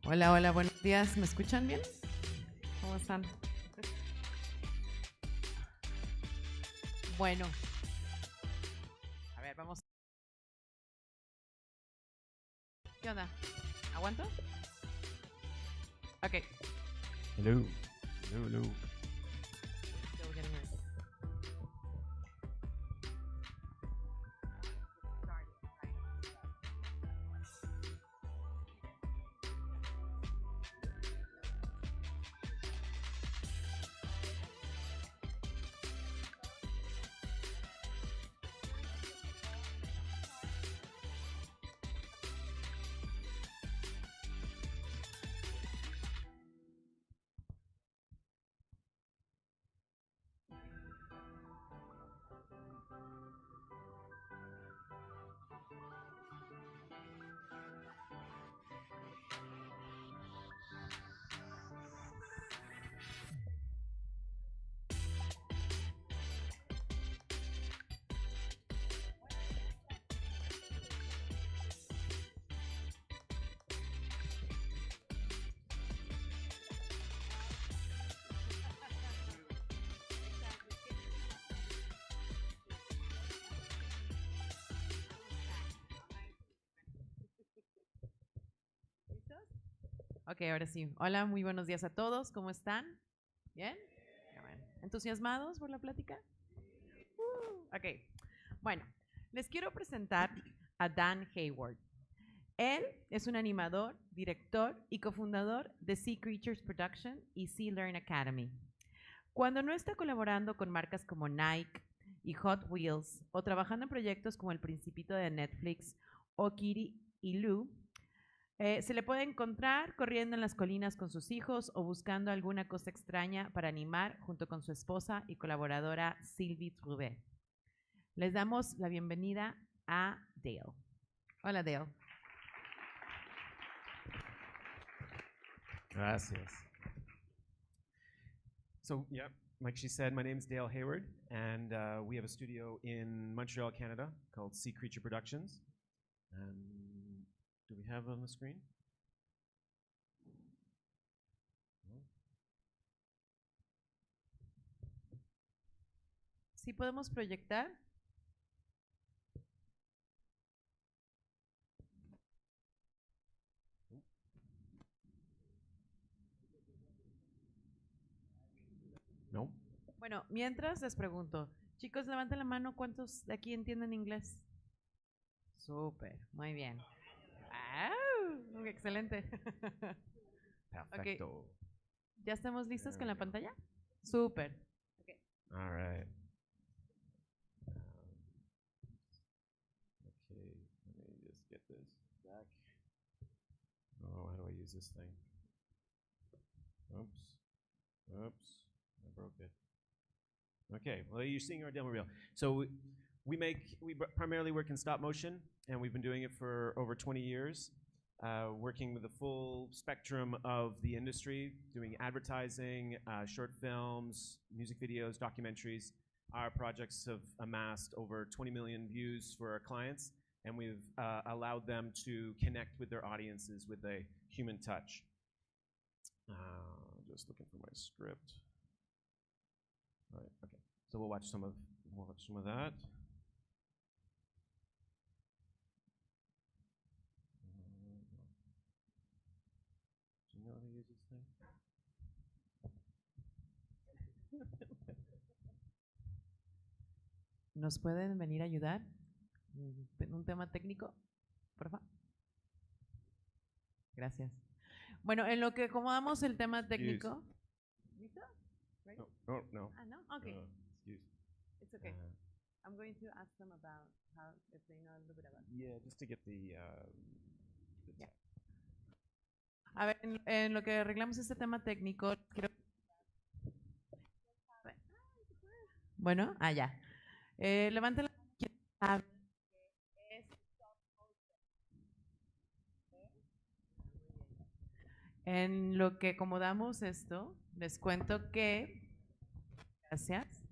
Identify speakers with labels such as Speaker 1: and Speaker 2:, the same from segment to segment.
Speaker 1: Hola, hola, buenos días. ¿Me escuchan bien? ¿Cómo están? Bueno, a ver, vamos. ¿Qué onda? ¿Aguanto? Ok.
Speaker 2: Hello. Hello, hello.
Speaker 1: Still getting it. Ok, ahora sí. Hola, muy buenos días a todos. ¿Cómo están? ¿Bien? Qué bueno. ¿Entusiasmados por la plática? Ok. Bueno, les quiero presentar a Dan Hayward. Él es un animador, director y cofundador de Sea Creatures Production y Sea Learn Academy. Cuando no está colaborando con marcas como Nike y Hot Wheels o trabajando en proyectos como El Principito de Netflix o Kitty y Lou, se le puede encontrar corriendo en las colinas con sus hijos o buscando alguna cosa extraña para animar junto con su esposa y colaboradora Sylvie Trouvé. Les damos la bienvenida a Dale. Hola, Dale.
Speaker 2: Gracias. So, yeah, like she said, my name is Dale Hayward, and we have a studio in Montreal, Canada, called Sea Creature Productions. Do we have on the screen? No?
Speaker 1: ¿Sí podemos proyectar?
Speaker 2: No?
Speaker 1: Bueno, mientras les pregunto, chicos, levanten la mano, ¿cuántos de aquí entienden inglés? Súper, muy bien. ¡Wow! Excelente.
Speaker 2: Perfecto.
Speaker 1: Ok, ¿ya estamos listos
Speaker 2: There
Speaker 1: con
Speaker 2: we
Speaker 1: la
Speaker 2: go.
Speaker 1: pantalla? Súper. Okay.
Speaker 2: All right. Okay, let me just get this back. Oh, how do I use this thing? Oops. Oops. I broke it. Okay, well, you're seeing our demo reel. So we primarily work in stop motion, and we've been doing it for over 20 years, working with the full spectrum of the industry, doing advertising, short films, music videos, documentaries. Our projects have amassed over 20 million views for our clients, and we've allowed them to connect with their audiences with a human touch. Just looking for my script. All right, okay. So we'll watch some of that. Do you know how to use this thing?
Speaker 1: ¿Nos pueden venir a ayudar en un tema técnico? Por favor. Gracias. Bueno, en lo que acomodamos el tema técnico. ¿Listo? Ready?
Speaker 2: No, no.
Speaker 1: Ah, no? Okay.
Speaker 2: Excuse.
Speaker 1: It's okay. I'm going to ask them about how, if they know a little bit about it.
Speaker 2: Yeah, just to get the
Speaker 1: Yeah. A ver, en lo que arreglamos este tema técnico, quiero... Bueno, ya. Levanten la mano quien sabe qué es stop motion. En lo que acomodamos esto, les cuento que... Gracias.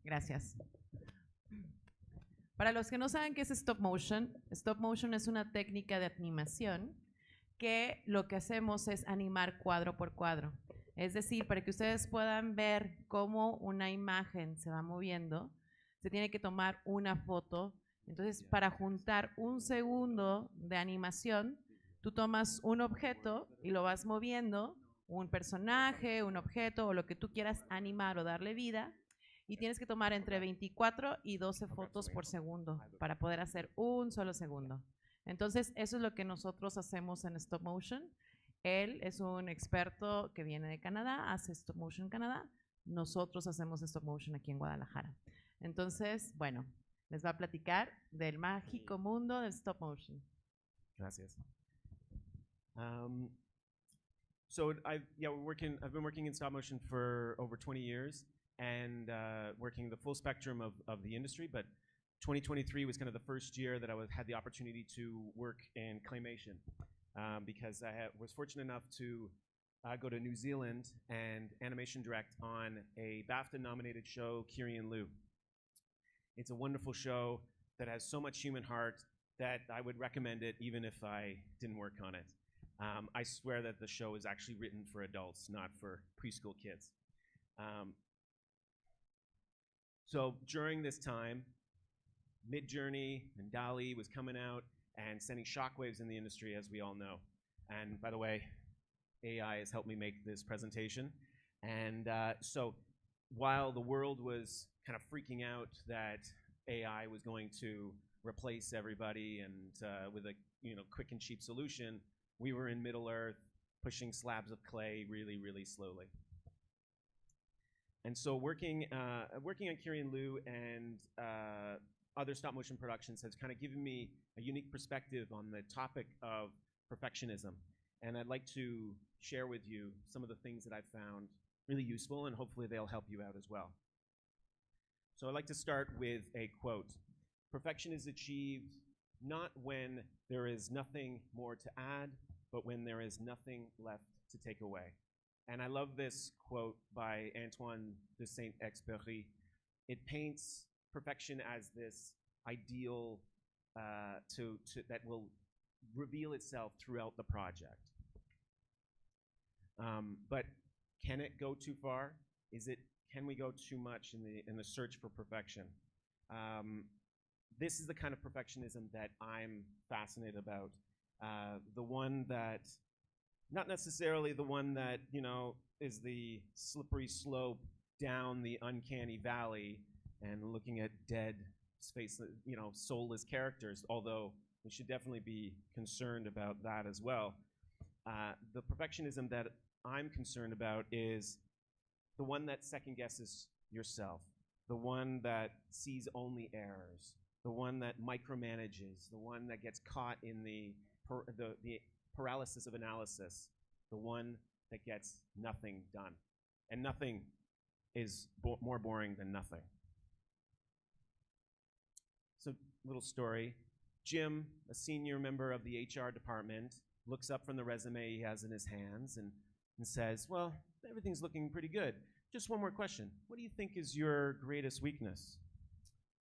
Speaker 1: Gracias. Para los que no saben qué es stop motion es una técnica de animación que lo que hacemos es animar cuadro por cuadro. Es decir, para que ustedes puedan ver cómo una imagen se va moviendo, se tiene que tomar una foto. Entonces, para juntar un segundo de animación, tú tomas un objeto y lo vas moviendo, un personaje, un objeto o lo que tú quieras animar o darle vida, y tienes que tomar entre 24 y 12 fotos por segundo para poder hacer un solo segundo. Entonces, eso es lo que nosotros hacemos en stop motion. Él es un experto que viene de Canadá, hace stop motion en Canadá. Nosotros hacemos stop motion aquí en Guadalajara. Entonces, bueno, les va a platicar del mágico mundo del stop motion.
Speaker 2: Gracias. So I've been working in stop motion for over 20 years and working the full spectrum of the industry, but 2023 was kind of the first year that I had the opportunity to work in claymation because I was fortunate enough to go to New Zealand and animation direct on a BAFTA-nominated show, Kiri and Lou. It's a wonderful show that has so much human heart that I would recommend it even if I didn't work on it. I swear that the show is actually written for adults, not for preschool kids. So during this time, Midjourney and DALL-E was coming out and sending shockwaves in the industry, as we all know. And by the way, AI has helped me make this presentation. And so while the world was kind of freaking out that AI was going to replace everybody and with a quick and cheap solution, we were in Middle Earth pushing slabs of clay really, really slowly. And so working on Kiri and Lou and other stop motion productions has kind of given me a unique perspective on the topic of perfectionism. And I'd like to share with you some of the things that I've found really useful, and hopefully they'll help you out as well. So I'd like to start with a quote. Perfection is achieved not when there is nothing more to add, but when there is nothing left to take away. And I love this quote by Antoine de Saint-Exupéry. It paints perfection as this ideal that will reveal itself throughout the project. But can it go too far? Can we go too much in the search for perfection? This is the kind of perfectionism that I'm fascinated about. The one that, not necessarily the one that, is the slippery slope down the uncanny valley and looking at dead, soulless characters, although we should definitely be concerned about that as well. The perfectionism that I'm concerned about is the one that second guesses yourself, the one that sees only errors, the one that micromanages, the one that gets caught in the paralysis of analysis, the one that gets nothing done. And nothing is more boring than nothing. So, little story. Jim, a senior member of the HR department, looks up from the resume he has in his hands and says, well, everything's looking pretty good. Just one more question. What do you think is your greatest weakness?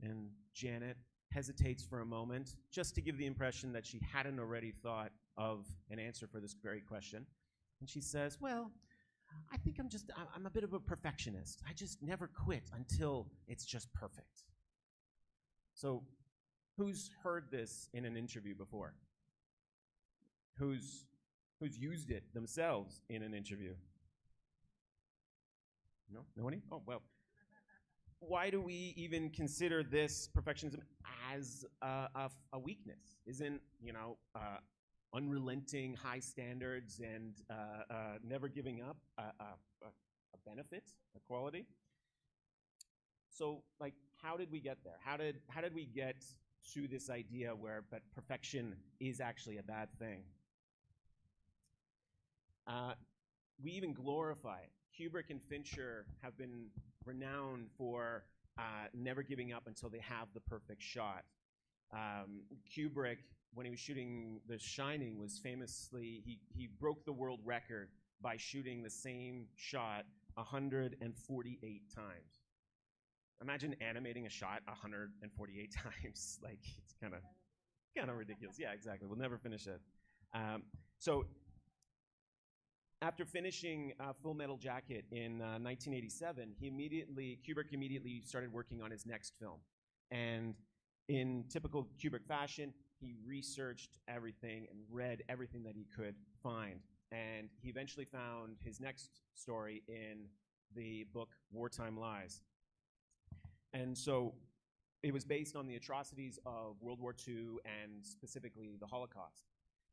Speaker 2: And Janet hesitates for a moment, just to give the impression that she hadn't already thought of an answer for this very question. And she says, well, I think I'm a bit of a perfectionist. I just never quit until it's just perfect. So who's heard this in an interview before? Who's used it themselves in an interview? No? Nobody? Oh, well. Why do we even consider this perfectionism as a weakness? Isn't, unrelenting high standards and never giving up a benefit, a quality? So, how did we get there? How did we get to this idea where perfection is actually a bad thing? We even glorify it. Kubrick and Fincher have been renowned for never giving up until they have the perfect shot. Kubrick, when he was shooting The Shining, was famously, he broke the world record by shooting the same shot 148 times. Imagine animating a shot 148 times. It's kind of ridiculous. Yeah, exactly. We'll never finish it. So after finishing Full Metal Jacket in 1987, Kubrick immediately started working on his next film. And in typical Kubrick fashion, he researched everything and read everything that he could find. And he eventually found his next story in the book Wartime Lies. And so it was based on the atrocities of World War II and specifically the Holocaust.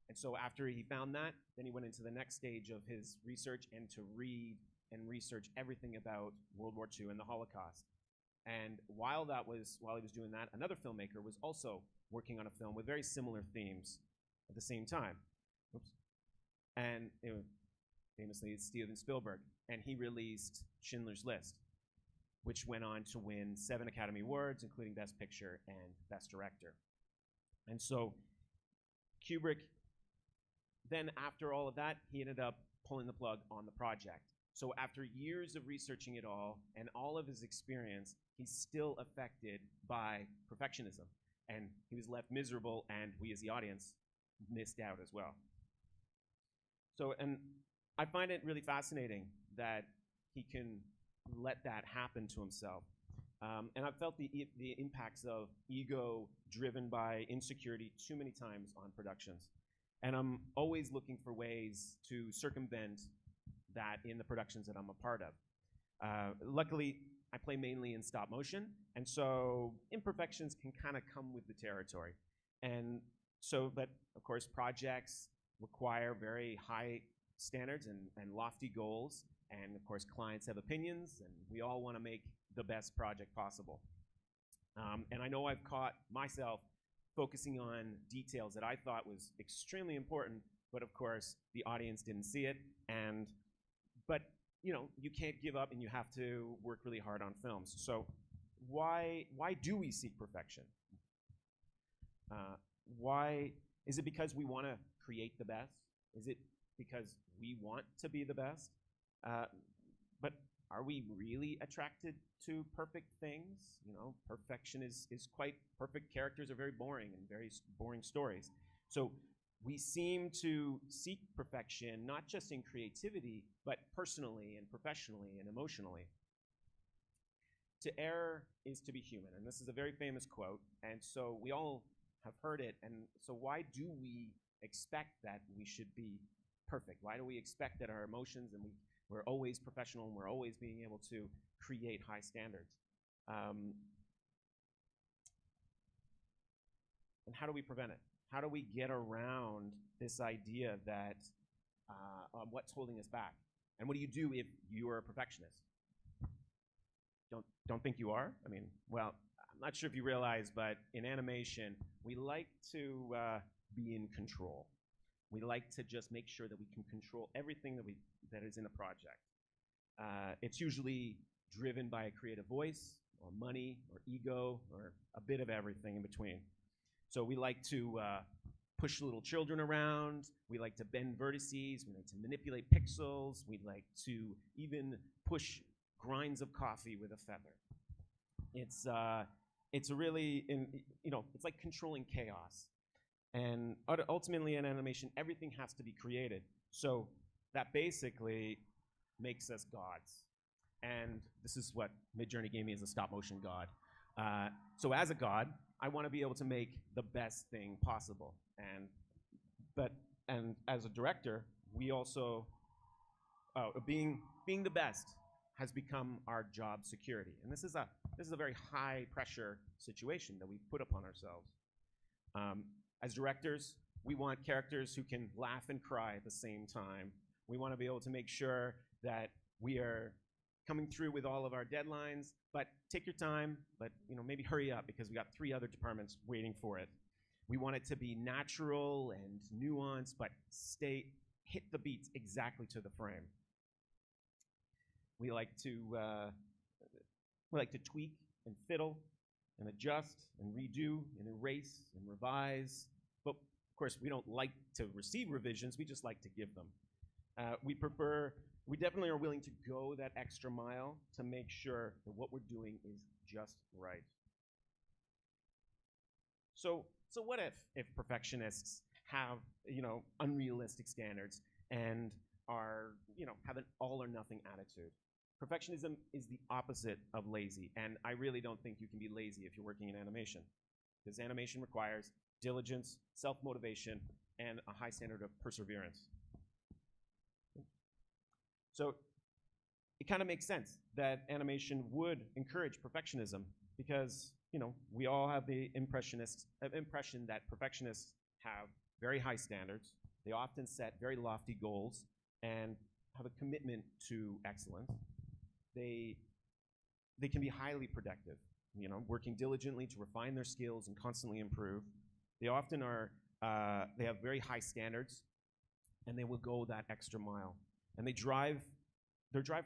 Speaker 2: And so after he found that, then he went into the next stage of his research and to read and research everything about World War II and the Holocaust. And while he was doing that, another filmmaker was also working on a film with very similar themes at the same time. Oops. And famously, it's Steven Spielberg. And he released Schindler's List, which went on to win 7 Academy Awards, including Best Picture and Best Director. And so Kubrick, then after all of that, he ended up pulling the plug on the project. So after years of researching it all and all of his experience, he's still affected by perfectionism. And he was left miserable, and we as the audience missed out as well. So, and I find it really fascinating that he can let that happen to himself. And I've felt the impacts of ego driven by insecurity too many times on productions. And I'm always looking for ways to circumvent that in the productions that I'm a part of. Luckily, I play mainly in stop motion, and so imperfections can kind of come with the territory. And so, but of course, projects require very high standards and lofty goals, and of course, clients have opinions, and we all want to make the best project possible. And I know I've caught myself focusing on details that I thought was extremely important, but of course, the audience didn't see it. But you know, you can't give up, and you have to work really hard on films. So why do we seek perfection? Why is it because we want to create the best? Is it because we want to be the best? But are we really attracted to perfect things? You know, perfection is quite, perfect characters are very boring and very boring stories. So we seem to seek perfection, not just in creativity, but personally and professionally and emotionally. To err is to be human, and this is a very famous quote, and so we all have heard it, and so why do we expect that we should be perfect? Why do we expect that our emotions, and we're always professional, and we're always being able to create high standards? And how do we prevent it? How do we get around this idea that what's holding us back? And what do you do if you are a perfectionist? Don't think you are? I mean, well, I'm not sure if you realize, but in animation, we like to be in control. We like to just make sure that we can control everything that is in a project. It's usually driven by a creative voice, or money, or ego, or a bit of everything in between. So we like to push little children around. We like to bend vertices. We like to manipulate pixels. We like to even push grinds of coffee with a feather. It's really, it's like controlling chaos. And ultimately in animation, everything has to be created. So that basically makes us gods. And this is what Midjourney gave me as a stop motion god. So as a god, I want to be able to make the best thing possible. And as a director, we also, being the best has become our job security. And this is a very high pressure situation that we put upon ourselves. As directors, we want characters who can laugh and cry at the same time. We want to be able to make sure that we are coming through with all of our deadlines, but take your time, but maybe hurry up because we got 3 other departments waiting for it. We want it to be natural and nuanced, but hit the beats exactly to the frame. We like to tweak and fiddle and adjust and redo and erase and revise. But of course, we don't like to receive revisions. We just like to give them. We definitely are willing to go that extra mile to make sure that what we're doing is just right. So what if perfectionists have, unrealistic standards and are, have an all or nothing attitude. Perfectionism is the opposite of lazy, and I really don't think you can be lazy if you're working in animation, because animation requires diligence, self-motivation, and a high standard of perseverance. So it kind of makes sense that animation would encourage perfectionism because, we all have the impression that perfectionists have very high standards. They often set very lofty goals and have a commitment to excellence. They can be highly productive, working diligently to refine their skills and constantly improve. They often they have very high standards, and they will go that extra mile. And their drive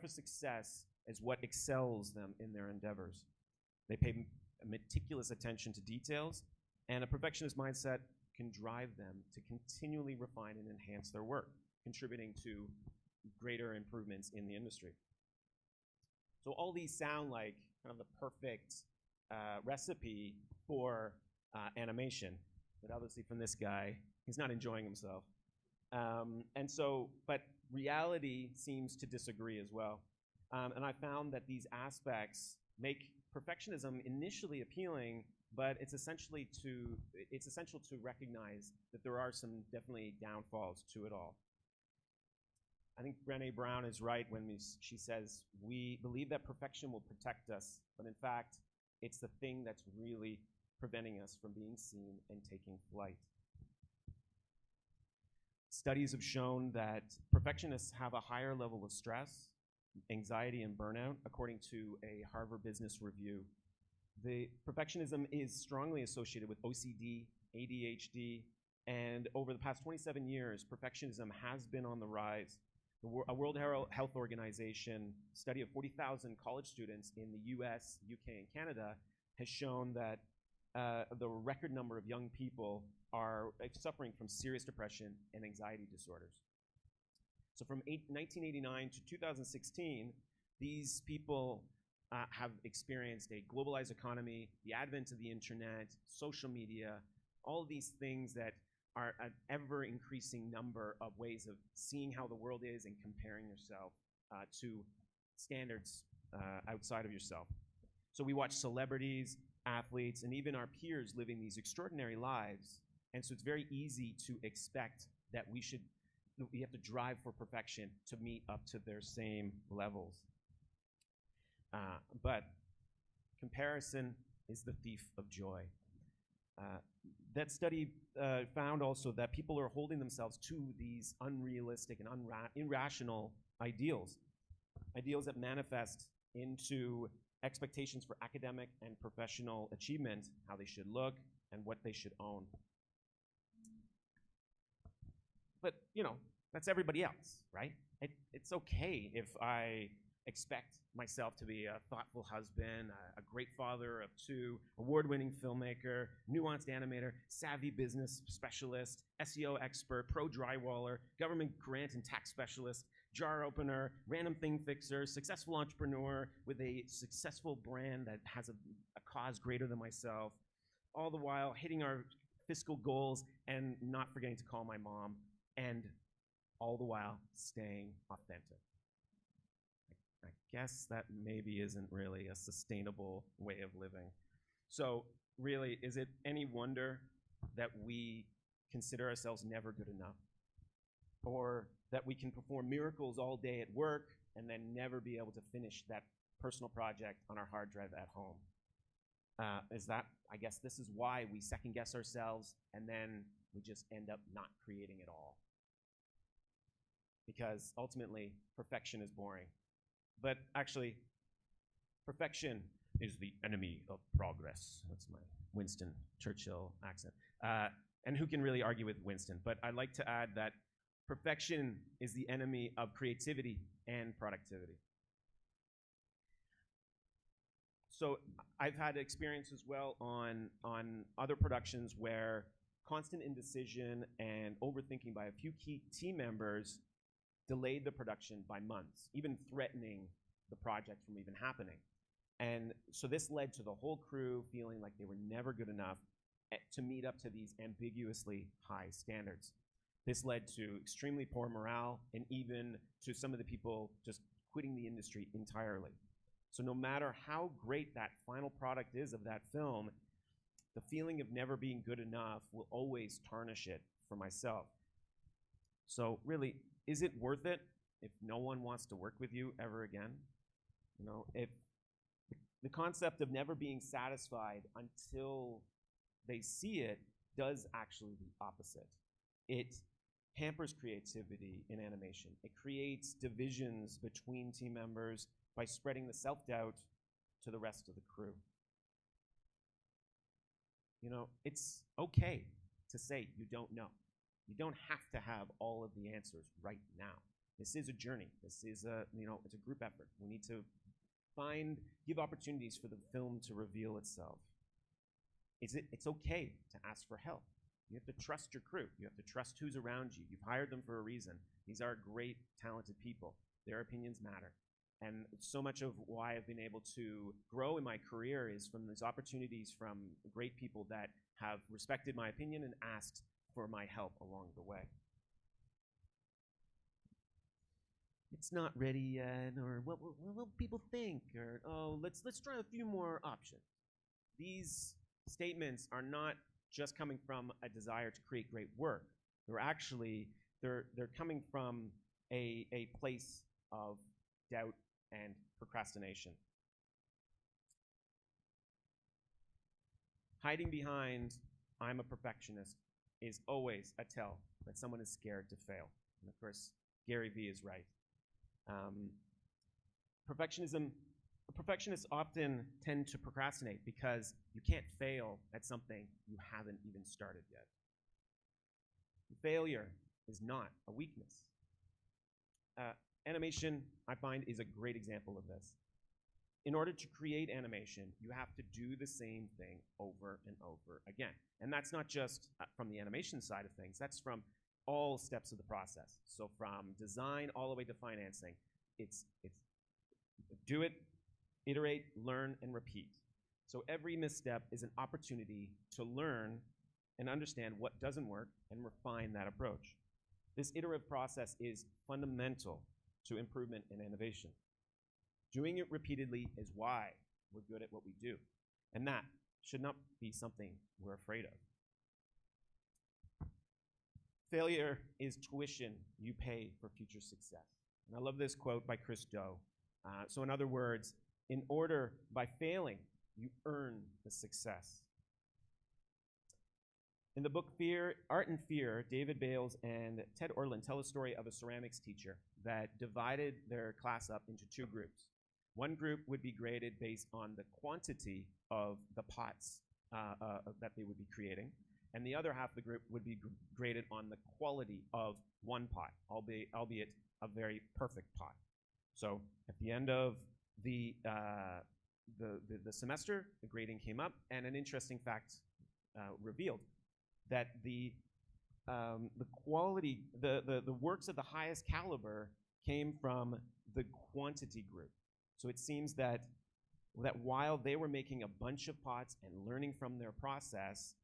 Speaker 2: for success is what excels them in their endeavors. They pay meticulous attention to details, and a perfectionist mindset can drive them to continually refine and enhance their work, contributing to greater improvements in the industry. So all these sound like kind of the perfect recipe for animation, but obviously from this guy, he's not enjoying himself. But reality seems to disagree as well. And I found that these aspects make perfectionism initially appealing, but it's essential to recognize that there are some definitely downfalls to it all. I think Brené Brown is right when she says, we believe that perfection will protect us, but in fact, it's the thing that's really preventing us from being seen and taking flight. Studies have shown that perfectionists have a higher level of stress, anxiety, and burnout, according to a Harvard Business Review. The perfectionism is strongly associated with OCD, ADHD, and over the past 27 years, perfectionism has been on the rise. A World Health Organization study of 40,000 college students in the US, UK, and Canada has shown that the record number of young people are suffering from serious depression and anxiety disorders. So from 1989 to 2016, these people have experienced a globalized economy, the advent of the internet, social media, all of these things that are an ever-increasing number of ways of seeing how the world is and comparing yourself to standards outside of yourself. So we watch celebrities, athletes, and even our peers living these extraordinary lives, and so it's very easy to expect that we have to drive for perfection to meet up to their same levels. But comparison is the thief of joy. That study found also that people are holding themselves to these unrealistic and irrational ideals that manifest into expectations for academic and professional achievement, how they should look, and what they should own. But, that's everybody else, right? It's okay if I expect myself to be a thoughtful husband, a great father of two, award-winning filmmaker, nuanced animator, savvy business specialist, SEO expert, pro drywaller, government grant and tax specialist, jar opener, random thing fixer, successful entrepreneur with a successful brand that has a cause greater than myself, all the while hitting our fiscal goals and not forgetting to call my mom, and all the while staying authentic. I guess that maybe isn't really a sustainable way of living. So really, is it any wonder that we consider ourselves never good enough? Or that we can perform miracles all day at work and then never be able to finish that personal project on our hard drive at home? I guess this is why we second guess ourselves and then we just end up not creating it all. Because ultimately, perfection is boring. But actually, perfection is the enemy of progress. That's my Winston Churchill accent. And who can really argue with Winston? But I'd like to add that perfection is the enemy of creativity and productivity. So I've had experience as well on other productions where constant indecision and overthinking by a few key team members delayed the production by months, even threatening the project from even happening. And so this led to the whole crew feeling like they were never good enough to meet up to these ambiguously high standards. This led to extremely poor morale and even to some of the people just quitting the industry entirely. So no matter how great that final product is of that film, the feeling of never being good enough will always tarnish it for myself. So really, is it worth it if no one wants to work with you ever again? You know, if the concept of never being satisfied until they see it does actually the opposite. It hampers creativity in animation. It creates divisions between team members by spreading the self-doubt to the rest of the crew. You know, it's okay to say you don't know. You don't have to have all of the answers right now. This is a journey. This is it's a group effort. We need to give opportunities for the film to reveal itself. It's okay to ask for help. You have to trust your crew. You have to trust who's around you. You've hired them for a reason. These are great, talented people. Their opinions matter. And so much of why I've been able to grow in my career is from these opportunities from great people that have respected my opinion and asked for my help along the way. It's not ready yet, or what will people think, or oh, let's try a few more options. These statements are not just coming from a desire to create great work. They're coming from a place of doubt and procrastination. Hiding behind "I'm a perfectionist" is always a tell that someone is scared to fail. And of course, Gary Vee is right. Perfectionists often tend to procrastinate because you can't fail at something you haven't even started yet. Failure is not a weakness. Animation, I find, is a great example of this. In order to create animation, you have to do the same thing over and over again. And that's not just from the animation side of things, that's from all steps of the process. So from design all the way to financing, it's do it, iterate, learn, and repeat. So every misstep is an opportunity to learn and understand what doesn't work and refine that approach. This iterative process is fundamental to improvement and innovation. Doing it repeatedly is why we're good at what we do. And that should not be something we're afraid of. Failure is tuition you pay for future success. And I love this quote by Chris Do. So in other words, by failing, you earn the success. In the book Art and Fear, David Bales and Ted Orland tell a story of a ceramics teacher that divided their class up into two groups. One group would be graded based on the quantity of the pots that they would be creating, and the other half of the group would be graded on the quality of one pot, albeit a very perfect pot. So at the end of the semester, the grading came up, and an interesting fact revealed that the quality, the works of the highest caliber came from the quantity group. So it seems that while they were making a bunch of pots and learning from their process,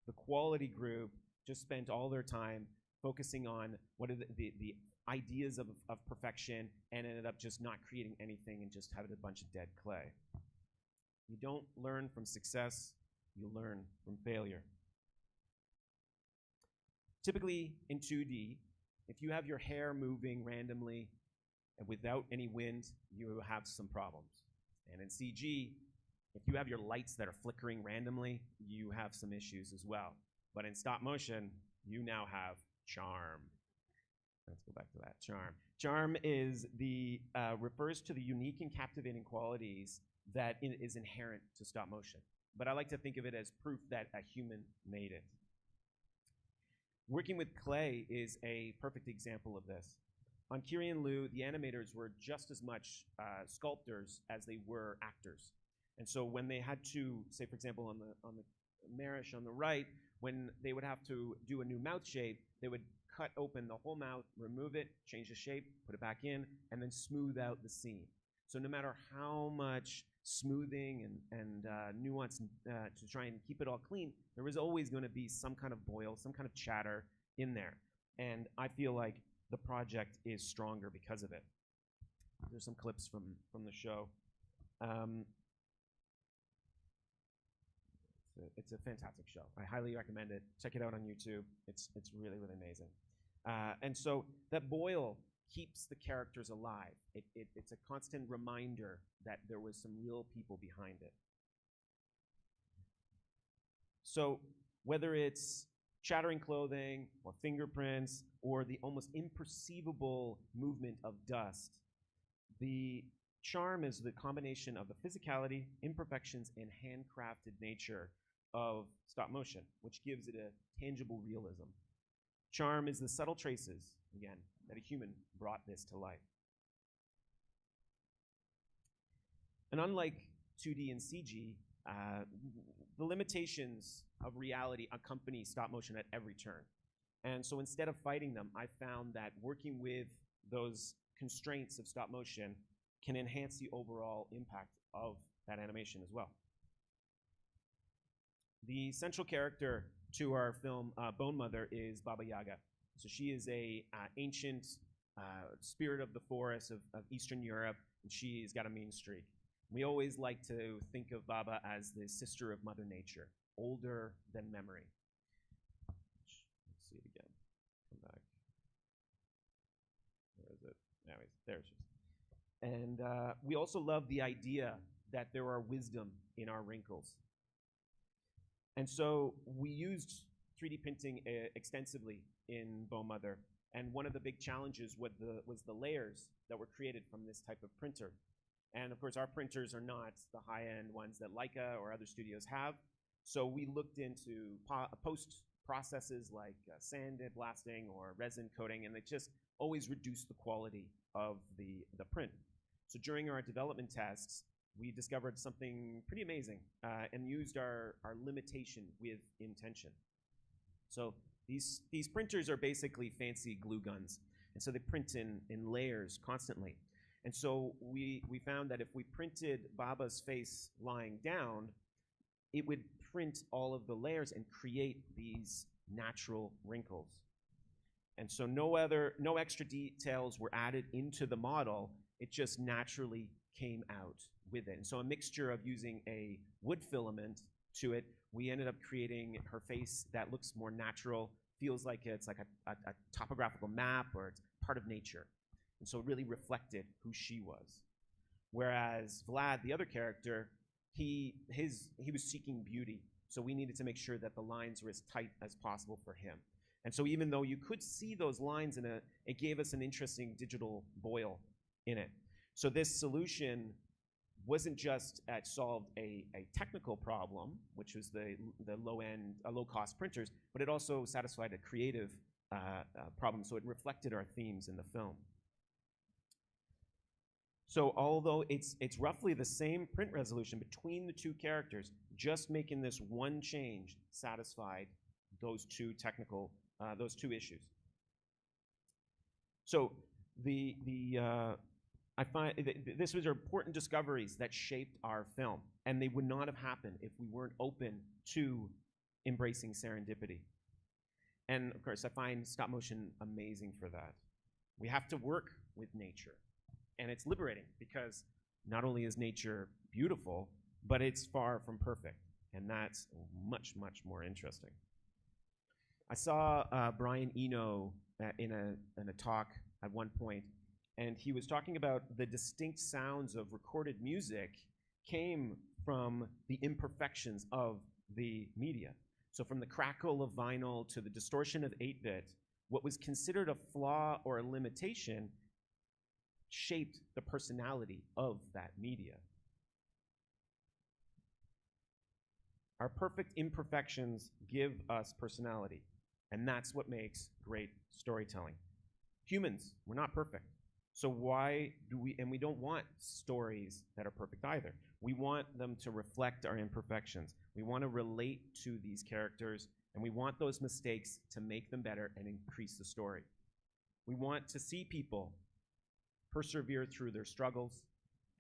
Speaker 2: the quality group just spent all their time focusing on what are the ideas of perfection and ended up just not creating anything and just having a bunch of dead clay. You don't learn from success, you learn from failure. Typically in 2D, if you have your hair moving randomly and without any wind, you have some problems. And in CG, if you have your lights that are flickering randomly, you have some issues as well. But in stop motion, you now have charm. Let's go back to that, charm. Charm refers to the unique and captivating qualities that is inherent to stop motion. But I like to think of it as proof that a human made it. Working with clay is a perfect example of this. On Kiri and Lou, the animators were just as much sculptors as they were actors. And so when they had to, say for example on the Marish on the right, when they would have to do a new mouth shape, they would cut open the whole mouth, remove it, change the shape, put it back in, and then smooth out the seam. So no matter how much smoothing and nuance to try and keep it all clean, there was always going to be some kind of boil, some kind of chatter in there. And I feel like the project is stronger because of it. There's some clips from the show. It's a fantastic show. I highly recommend it. Check it out on YouTube. It's really, really amazing. And so that boil keeps the characters alive. It's a constant reminder that there was some real people behind it. So whether it's chattering clothing or fingerprints or the almost imperceivable movement of dust, the charm is the combination of the physicality, imperfections, and handcrafted nature of stop motion, which gives it a tangible realism. Charm is the subtle traces, again, that a human brought this to life. And unlike 2D and CG, the limitations of reality accompany stop motion at every turn. And so instead of fighting them, I found that working with those constraints of stop motion can enhance the overall impact of that animation as well. The central character to our film Bone Mother is Baba Yaga. So she is a ancient spirit of the forest of Eastern Europe, and she's got a mean streak. We always like to think of Baba as the sister of Mother Nature, older than memory. Let's see it again. Come back. Where is it? Anyways, there it is. And we also love the idea that there are wisdom in our wrinkles. And so we used 3D printing extensively in Bone Mother. And one of the big challenges was the layers that were created from this type of printer. And of course, our printers are not the high-end ones that Leica or other studios have. So we looked into post processes like sandblasting or resin coating, and they just always reduced the quality of the print. So during our development tests, we discovered something pretty amazing and used our limitation with intention. So these printers are basically fancy glue guns. And so they print in layers constantly. And so we found that if we printed Baba's face lying down, it would print all of the layers and create these natural wrinkles. And so no extra details were added into the model. It just naturally came out with it. And so a mixture of using a wood filament to it, we ended up creating her face that looks more natural, feels like it's like a topographical map or it's part of nature. And so it really reflected who she was. Whereas Vlad, the other character, he was seeking beauty. So we needed to make sure that the lines were as tight as possible for him. And so even though you could see those lines it gave us an interesting digital boil in it. So this solution wasn't just solved a technical problem, which was the low-cost printers, but it also satisfied a creative problem. So it reflected our themes in the film. So although it's roughly the same print resolution between the two characters, just making this one change satisfied those two issues. So I find this was important discoveries that shaped our film, and they would not have happened if we weren't open to embracing serendipity. And of course, I find stop motion amazing for that. We have to work with nature. And it's liberating because not only is nature beautiful, but it's far from perfect. And that's much, much more interesting. I saw Brian Eno in a talk at one point, and he was talking about the distinct sounds of recorded music came from the imperfections of the media. So from the crackle of vinyl to the distortion of 8-bit, what was considered a flaw or a limitation shaped the personality of that media. Our perfect imperfections give us personality, and that's what makes great storytelling. Humans, we're not perfect. So why do we don't want stories that are perfect either. We want them to reflect our imperfections. We want to relate to these characters, and we want those mistakes to make them better and increase the story. We want to see people persevere through their struggles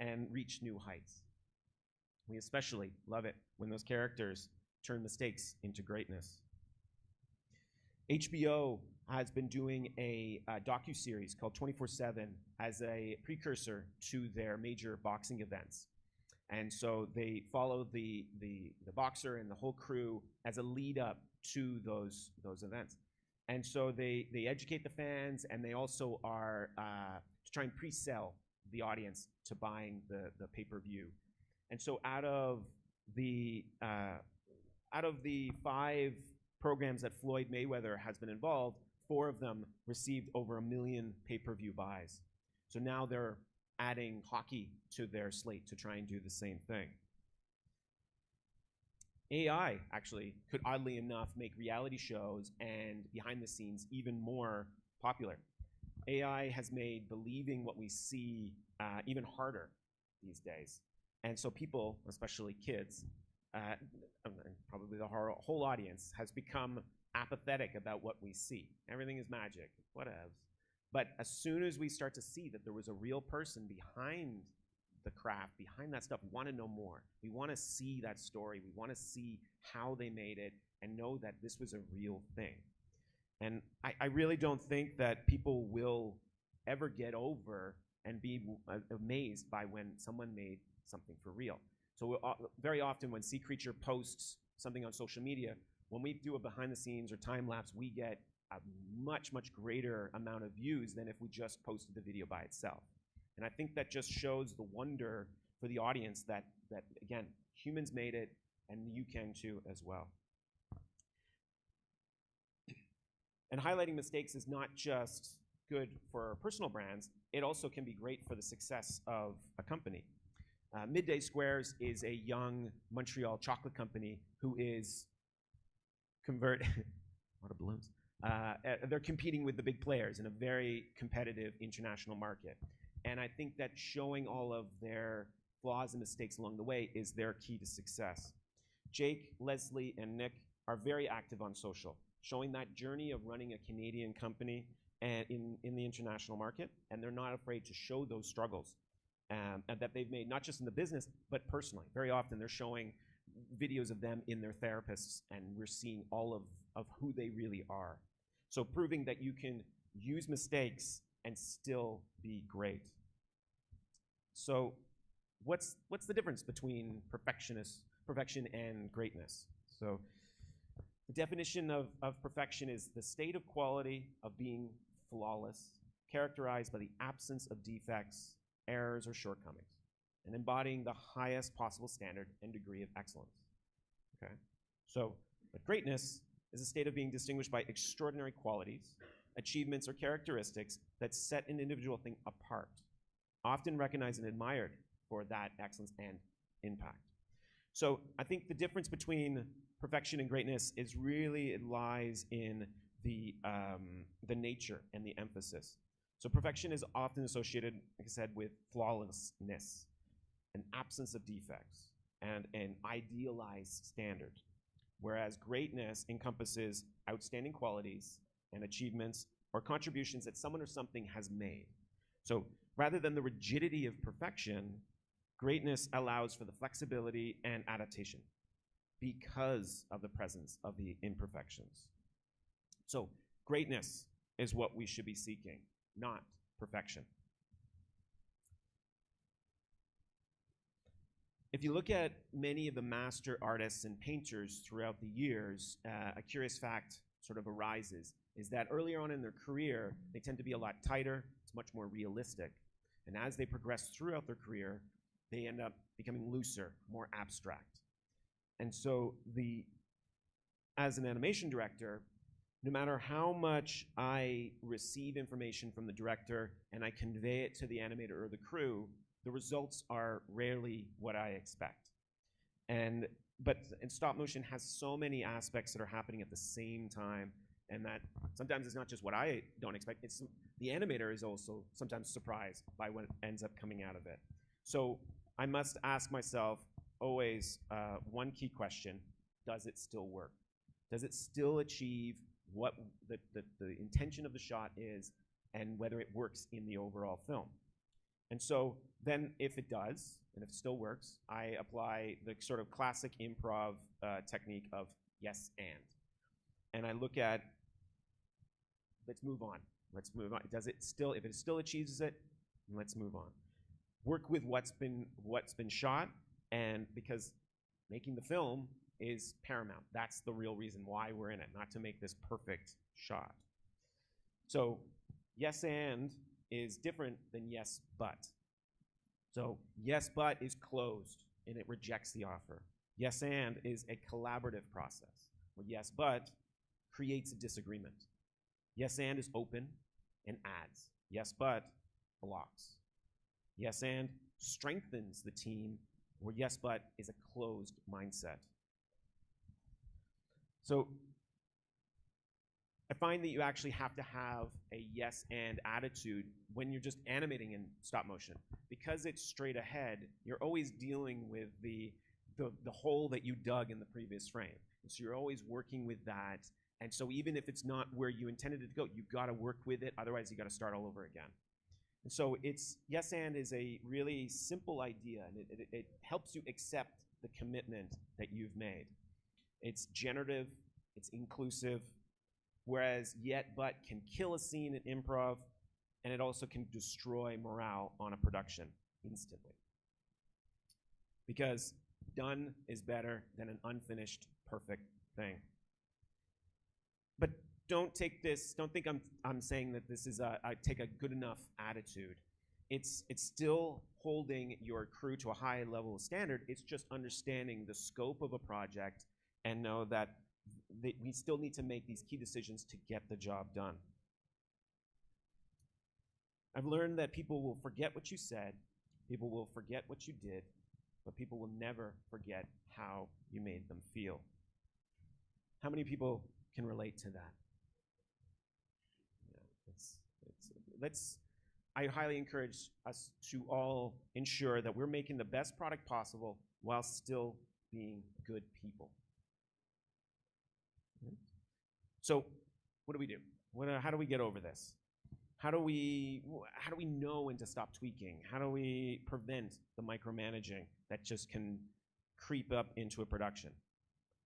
Speaker 2: and reach new heights. We especially love it when those characters turn mistakes into greatness. HBO has been doing a docuseries called 24/7 as a precursor to their major boxing events. And so they follow the boxer and the whole crew as a lead up to those events. And so they educate the fans, and they also are to try and pre-sell the audience to buying the pay-per-view. And so out of the 5 programs that Floyd Mayweather has been involved, 4 of them received over 1 million pay-per-view buys. So now they're adding hockey to their slate to try and do the same thing. AI actually could, oddly enough, make reality shows and behind the scenes even more popular. AI has made believing what we see even harder these days. And so people, especially kids, and probably the whole audience, has become apathetic about what we see. Everything is magic, whatevs. But as soon as we start to see that there was a real person behind the craft, behind that stuff, we want to know more. We want to see that story. We want to see how they made it and know that this was a real thing. And I really don't think that people will ever get over and be amazed by when someone made something for real. So very often when Sea Creature posts something on social media, when we do a behind the scenes or time lapse, we get a much, much greater amount of views than if we just posted the video by itself. And I think that just shows the wonder for the audience that again, humans made it, and you can too as well. And highlighting mistakes is not just good for personal brands, it also can be great for the success of a company. Midday Squares is a young Montreal chocolate company who is a lot of balloons. They're competing with the big players in a very competitive international market. And I think that showing all of their flaws and mistakes along the way is their key to success. Jake, Leslie, and Nick are very active on social, showing that journey of running a Canadian company and in the international market, and they're not afraid to show those struggles and that they've made, not just in the business, but personally. Very often they're showing videos of them in their therapists, and we're seeing all of who they really are. So proving that you can use mistakes and still be great. So what's the difference between perfection and greatness? So the definition of perfection is the state of quality of being flawless, characterized by the absence of defects, errors, or shortcomings, and embodying the highest possible standard and degree of excellence. Okay? So, but greatness is a state of being distinguished by extraordinary qualities, achievements, or characteristics that set an individual thing apart, often recognized and admired for that excellence and impact. So I think the difference between perfection and greatness is really, it lies in the nature and the emphasis. So perfection is often associated, like I said, with flawlessness, an absence of defects, and an idealized standard. Whereas greatness encompasses outstanding qualities and achievements or contributions that someone or something has made. So rather than the rigidity of perfection, greatness allows for the flexibility and adaptation because of the presence of the imperfections. So greatness is what we should be seeking, not perfection. If you look at many of the master artists and painters throughout the years, a curious fact sort of arises, is that earlier on in their career, they tend to be a lot tighter, it's much more realistic. And as they progress throughout their career, they end up becoming looser, more abstract. And so as an animation director, no matter how much I receive information from the director and I convey it to the animator or the crew, the results are rarely what I expect. But stop motion has so many aspects that are happening at the same time, and that sometimes it's not just what I don't expect, it's the animator is also sometimes surprised by what ends up coming out of it. So I must ask myself always one key question: does it still work? Does it still achieve what the intention of the shot is, and whether it works in the overall film? And so then if it does, and if it still works, I apply the sort of classic improv technique of yes and. And I look at, let's move on. Let's move on. Does it still, if it still achieves it, let's move on. Work with what's been shot, and because making the film is paramount. That's the real reason why we're in it, not to make this perfect shot. So yes and is different than yes but. So yes but is closed and it rejects the offer. Yes and is a collaborative process, where yes but creates a disagreement. Yes and is open and adds. Yes but blocks. Yes and strengthens the team, where yes but is a closed mindset. So I find that you actually have to have a yes and attitude when you're just animating in stop motion. Because it's straight ahead, you're always dealing with the hole that you dug in the previous frame. And so you're always working with that. And so even if it's not where you intended it to go, you've got to work with it. Otherwise, you got to start all over again. And so it's yes and is a really simple idea, and it helps you accept the commitment that you've made. It's generative, it's inclusive, whereas yet but can kill a scene in improv, and it also can destroy morale on a production instantly. Because done is better than an unfinished perfect thing. But don't think I'm saying that this is I take a good enough attitude. It's still holding your crew to a high level of standard. It's just understanding the scope of a project and know that we still need to make these key decisions to get the job done. I've learned that people will forget what you said, people will forget what you did, but people will never forget how you made them feel. How many people can relate to that? Yeah, I highly encourage us to all ensure that we're making the best product possible while still being good people. So what do we do? How do we get over this? How do we know when to stop tweaking? How do we prevent the micromanaging that just can creep up into a production?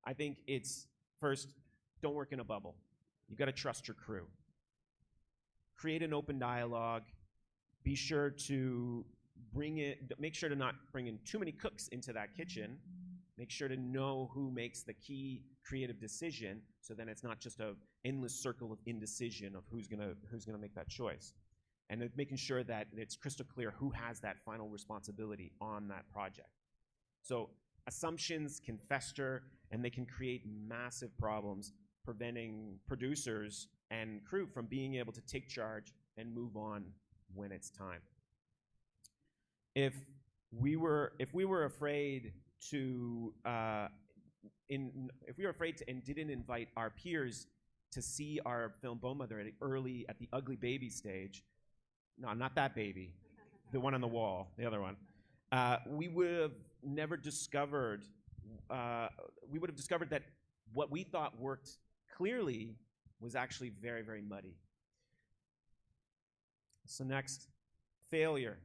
Speaker 2: I think it's, first, don't work in a bubble. You've got to trust your crew. Create an open dialogue. Be sure to make sure to not bring in too many cooks into that kitchen. Make sure to know who makes the key creative decision, so then it's not just an endless circle of indecision of who's gonna make that choice. And making sure that it's crystal clear who has that final responsibility on that project. So assumptions can fester, and they can create massive problems, preventing producers and crew from being able to take charge and move on when it's time. If we were afraid to and didn't invite our peers to see our film Bowmother at the ugly baby stage, no, not that baby, the one on the wall, the other one, we would have never discovered. We would have discovered that what we thought worked clearly was actually very, very muddy. So next, failure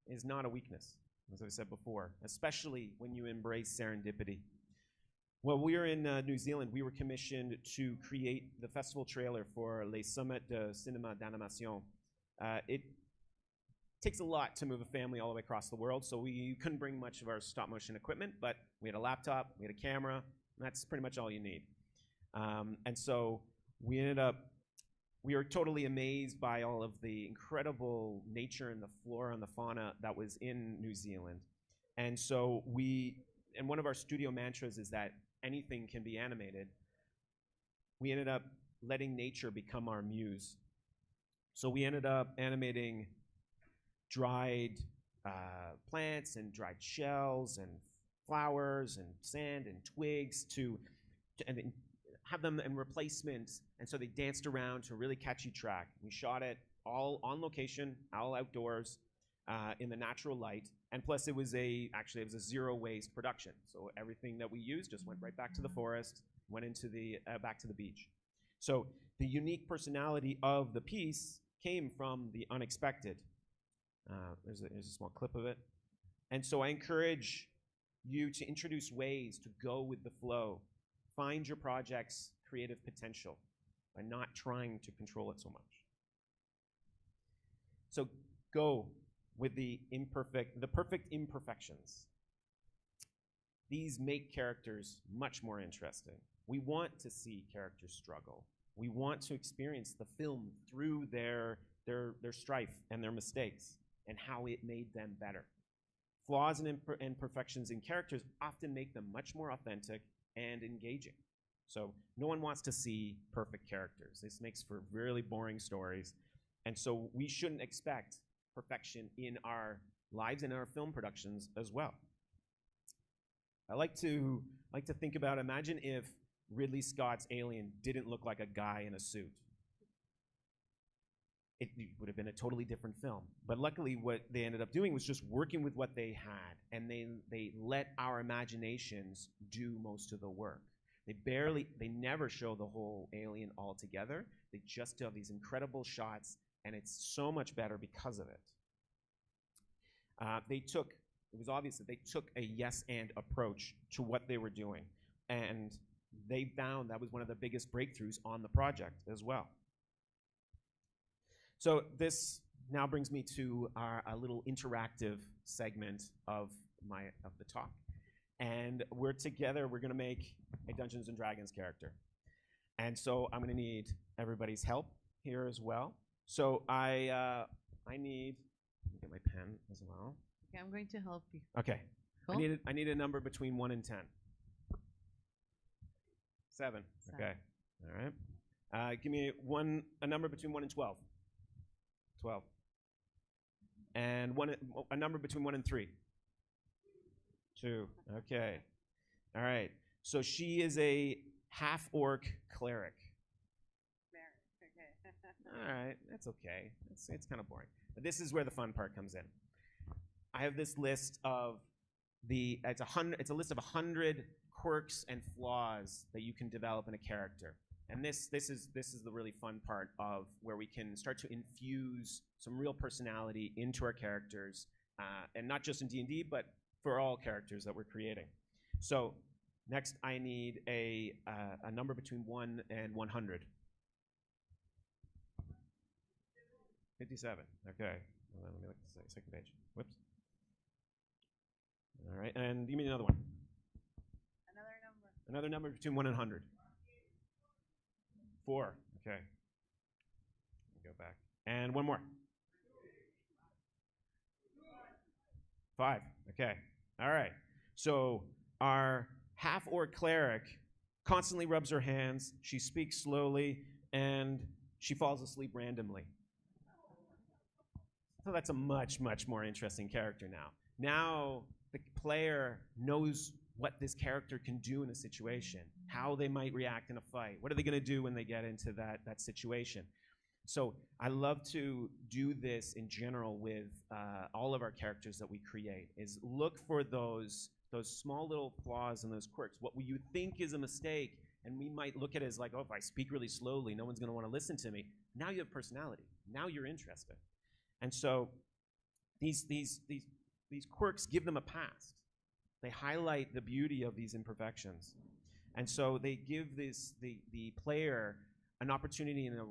Speaker 2: is not a weakness, as I said before, especially when you embrace serendipity. While we were in New Zealand, we were commissioned to create the festival trailer for Les Sommets de Cinéma d'Animation. It takes a lot to move a family all the way across the world, so we couldn't bring much of our stop motion equipment, but we had a laptop, we had a camera, and that's pretty much all you need. And so we were totally amazed by all of the incredible nature and the flora and the fauna that was in New Zealand. And so and one of our studio mantras is that anything can be animated. We ended up letting nature become our muse. So we ended up animating dried plants and dried shells and flowers and sand and twigs and have them in replacements, and so they danced around to a really catchy track. We shot it all on location, all outdoors, in the natural light, and plus it was a zero waste production. So everything that we used just went right back to the forest, went into back to the beach. So the unique personality of the piece came from the unexpected. There's a small clip of it. And so I encourage you to introduce ways to go with the flow. Find your project's creative potential by not trying to control it so much. So go with the perfect imperfections. These make characters much more interesting. We want to see characters struggle. We want to experience the film through their strife and their mistakes and how it made them better. Flaws and imperfections in characters often make them much more authentic and engaging. So no one wants to see perfect characters. This makes for really boring stories. And so we shouldn't expect perfection in our lives and in our film productions as well. I like to think about, imagine if Ridley Scott's Alien didn't look like a guy in a suit. It would have been a totally different film. But luckily what they ended up doing was just working with what they had, and they let our imaginations do most of the work. They never show the whole Alien all together. They just have these incredible shots, and it's so much better because of it. It was obvious that they took a yes and approach to what they were doing, and they found that was one of the biggest breakthroughs on the project as well. So this now brings me to a little interactive segment of the talk. And we're going to make a Dungeons & Dragons character. And so I'm going to need everybody's help here as well. So I need, let me get my pen as well.
Speaker 1: Okay, I'm going to help you.
Speaker 2: Okay.
Speaker 1: Cool.
Speaker 2: I need a number between 1 and 10. 7. Okay. All right. Give me a number between 1 and 12. 12. And a number between 1 and 3. 2. Okay. All right. So she is a half-orc cleric.
Speaker 1: Okay.
Speaker 2: All right. That's okay. It's kind of boring. But this is where the fun part comes in. I have this list of it's a list of 100 quirks and flaws that you can develop in a character. And this is the really fun part of where we can start to infuse some real personality into our characters, and not just in D&D, but for all characters that we're creating. So next, I need a number between 1 and 100. 57. Okay. Well, let me look at the second page. Whoops. All right, and give me another one.
Speaker 1: Another number.
Speaker 2: Another number between 1 and 100. 4. Okay. Go back. And one more. 5. Okay. All right. So our half-orc cleric constantly rubs her hands. She speaks slowly, and she falls asleep randomly. So that's a much, much more interesting character now. Now the player knows what this character can do in a situation, how they might react in a fight. What are they going to do when they get into that situation? So I love to do this in general with all of our characters that we create, is look for those small little flaws and those quirks. What you think is a mistake, and we might look at it as like, oh, if I speak really slowly, no one's going to want to listen to me. Now you have personality. Now you're interesting. And so these quirks give them a past. They highlight the beauty of these imperfections. And so they give the player an opportunity and a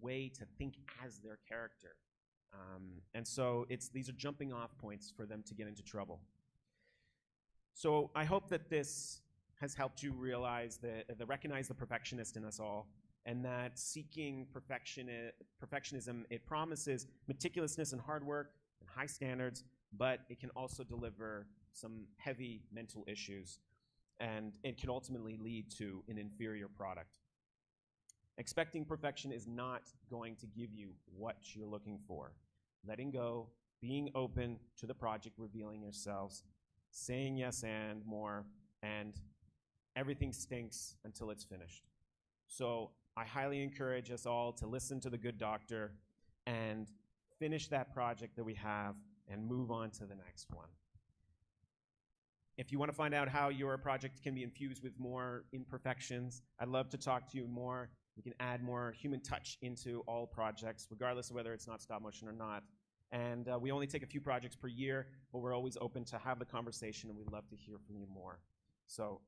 Speaker 2: way to think as their character. And so these are jumping off points for them to get into trouble. So I hope that this has helped you realize recognize the perfectionist in us all, and that seeking perfectionism, it promises meticulousness and hard work and high standards, but it can also deliver some heavy mental issues, and it can ultimately lead to an inferior product. Expecting perfection is not going to give you what you're looking for. Letting go, being open to the project, revealing yourselves, saying yes and more, and everything stinks until it's finished. So I highly encourage us all to listen to the good doctor and finish that project that we have and move on to the next one. If you want to find out how your project can be infused with more imperfections, I'd love to talk to you more. We can add more human touch into all projects, regardless of whether it's not stop motion or not. And we only take a few projects per year, but we're always open to have the conversation, and we'd love to hear from you more. So,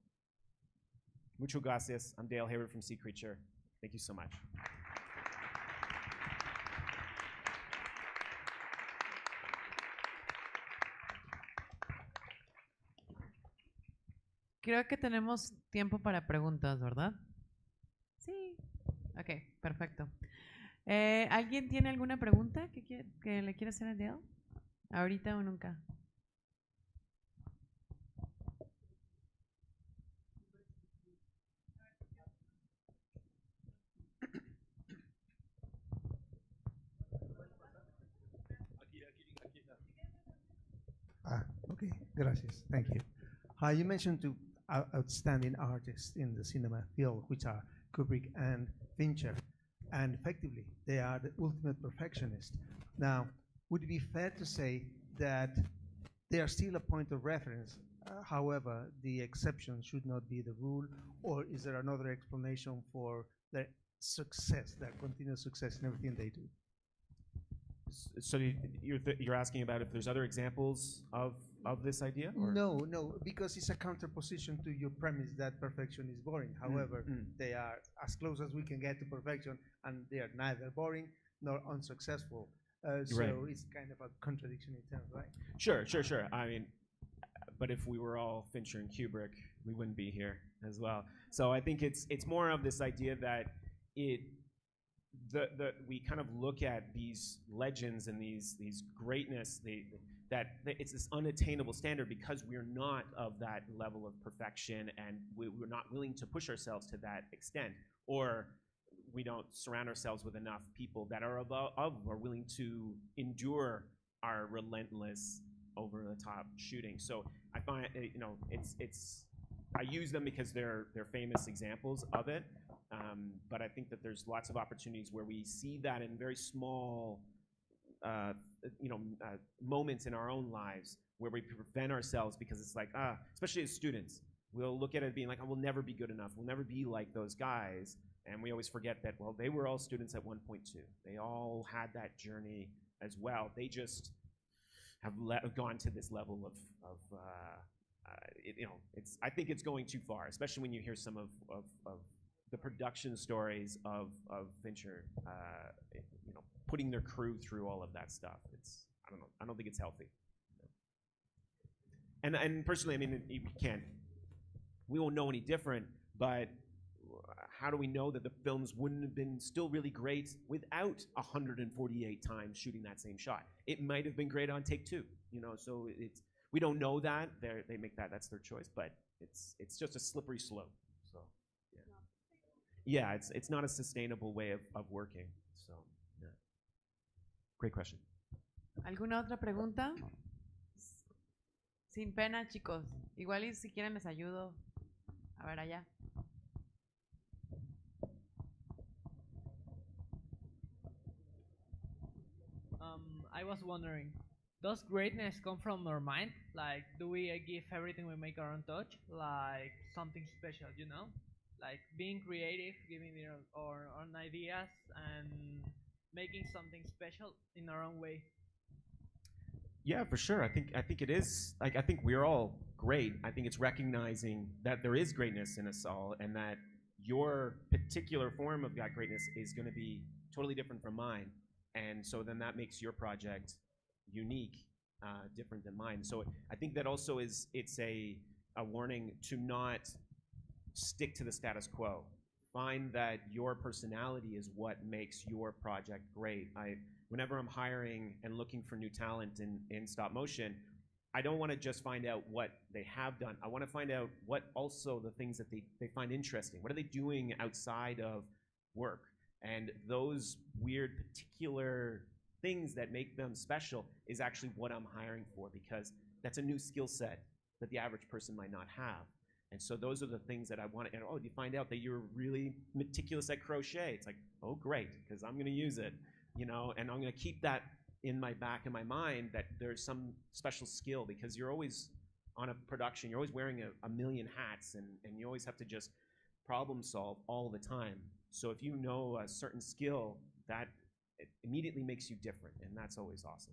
Speaker 2: mucho gracias. I'm Dale Hayward from Sea Creature. Thank you so much.
Speaker 1: Creo que tenemos tiempo para preguntas, ¿verdad? Sí. Ok, perfecto. ¿Alguien tiene alguna pregunta que le quiera hacer a Dale? ¿Ahorita o nunca?
Speaker 3: Okay, gracias. Thank you. You mentioned two outstanding artists in the cinema field, which are Kubrick and Fincher, and effectively, they are the ultimate perfectionists. Now, would it be fair to say that they are still a point of reference? However, the exception should not be the rule, or is there another explanation for their success, their continuous success in everything they do?
Speaker 2: So you're asking about if there's other examples of this idea? Or?
Speaker 3: No, because it's a counterposition to your premise that perfection is boring. However, they are as close as we can get to perfection, and they are neither boring nor unsuccessful. So
Speaker 2: right.
Speaker 3: It's kind of a contradiction in terms, right?
Speaker 2: Sure. I mean, but if we were all Fincher and Kubrick, we wouldn't be here as well. So I think it's more of this idea that we kind of look at these legends and these greatness, that it's this unattainable standard because we're not of that level of perfection, and we're not willing to push ourselves to that extent, or we don't surround ourselves with enough people that are are willing to endure our relentless, over-the-top shooting. So I find I use them because they're famous examples of it. But I think that there's lots of opportunities where we see that in very small, moments in our own lives where we prevent ourselves because it's like, especially as students, we'll look at it being like, oh, we'll never be good enough. We'll never be like those guys. And we always forget that, well, they were all students at one point too. They all had that journey as well. They just have gone to this level of I think it's going too far, especially when you hear some of the production stories of Fincher, putting their crew through all of that stuff. I don't think it's healthy. And personally, I mean, we won't know any different, but how do we know that the films wouldn't have been still really great without 148 times shooting that same shot? It might have been great on take two, so we don't know that. They make that's their choice, but it's just a slippery slope. So yeah, it's not a sustainable way of working. So yeah. Great question.
Speaker 1: ¿Alguna otra pregunta? Sin pena, chicos. Igual y si quieren les ayudo. A ver allá.
Speaker 4: I was wondering, does greatness come from our mind? Like, do we give everything we make our own touch? Like something special, Like being creative, giving our own ideas, and making something special in our own way.
Speaker 2: Yeah, for sure. I think it is. Like, I think we're all great. I think it's recognizing that there is greatness in us all, and that your particular form of that greatness is going to be totally different from mine. And so then that makes your project unique, different than mine. So I think that also it's a warning to not stick to the status quo. Find that your personality is what makes your project great. Whenever I'm hiring and looking for new talent in stop motion, I don't want to just find out what they have done. I want to find out what also the things that they find interesting. What are they doing outside of work? And those weird particular things that make them special is actually what I'm hiring for, because that's a new skill set that the average person might not have. And so those are the things that I want to, you find out that you're really meticulous at crochet. It's like, oh, great, because I'm going to use it, and I'm going to keep that in my back of my mind that there's some special skill, because you're always on a production, you're always wearing a million hats, and you always have to just problem solve all the time. So if you know a certain skill, that it immediately makes you different, and that's always awesome.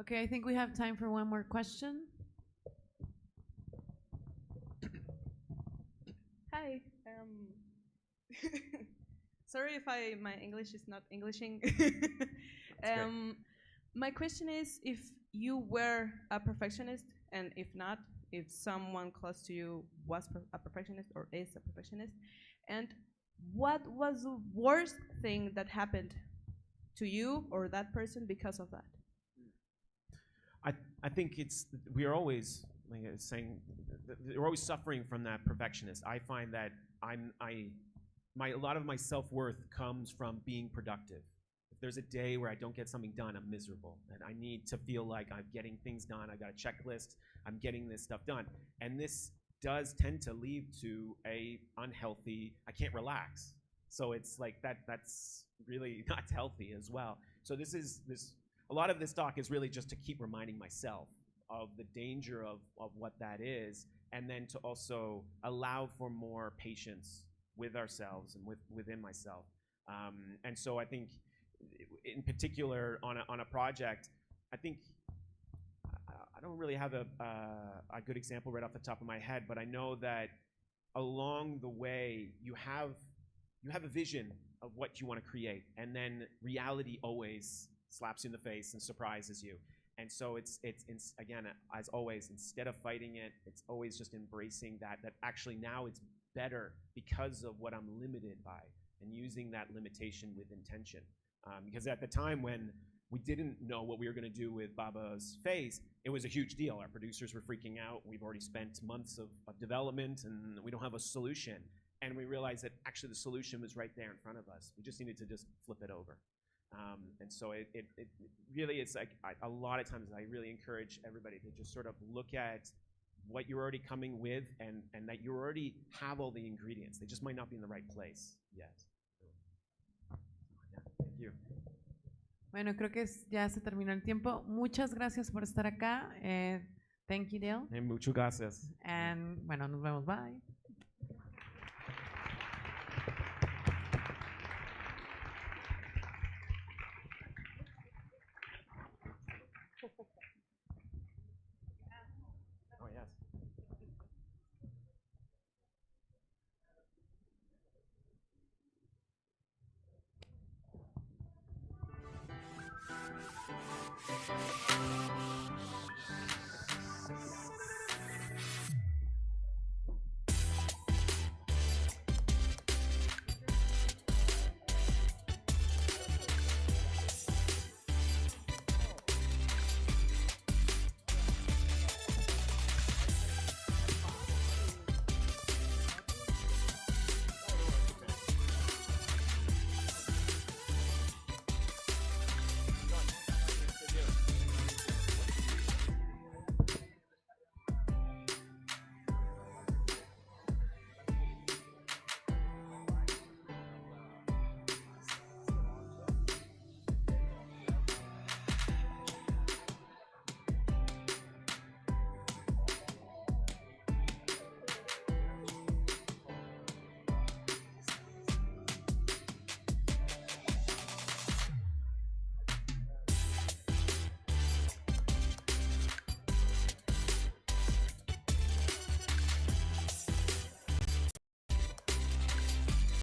Speaker 1: Okay, I think we have time for one more question.
Speaker 5: Hi. Sorry if my English is not Englishing. My question is, if you were a perfectionist, and if not, if someone close to you was a perfectionist or is a perfectionist, and what was the worst thing that happened to you or that person because of that?
Speaker 2: I think we are always, like I was saying, we're always suffering from that perfectionist. I find that a lot of my self-worth comes from being productive. If there's a day where I don't get something done, I'm miserable. And I need to feel like I'm getting things done. I got a checklist. I'm getting this stuff done. And this does tend to lead to a unhealthy, I can't relax. So it's like that's really not healthy as well. So a lot of this talk is really just to keep reminding myself of the danger of what that is, and then to also allow for more patience with ourselves and within myself. And so I think, in particular, on a project, I think I don't really have a good example right off the top of my head, but I know that along the way you have a vision of what you want to create, and then reality always slaps you in the face and surprises you. And so it's again, as always, instead of fighting it, it's always just embracing that actually now it's better because of what I'm limited by, and using that limitation with intention. Because at the time when we didn't know what we were going to do with Baba's face, it was a huge deal. Our producers were freaking out. We've already spent months of development, and we don't have a solution. And we realized that actually the solution was right there in front of us. We just needed to just flip it over. And so it really is like, a lot of times I really encourage everybody to just sort of look at what you're already coming with, and that you already have all the ingredients. They just might not be in the right place yet. Thank you.
Speaker 1: Bueno, creo que ya se terminó el tiempo. Muchas gracias por estar acá. Thank you, Dale.
Speaker 2: Muchas gracias.
Speaker 1: And bueno, nos vemos. Bye.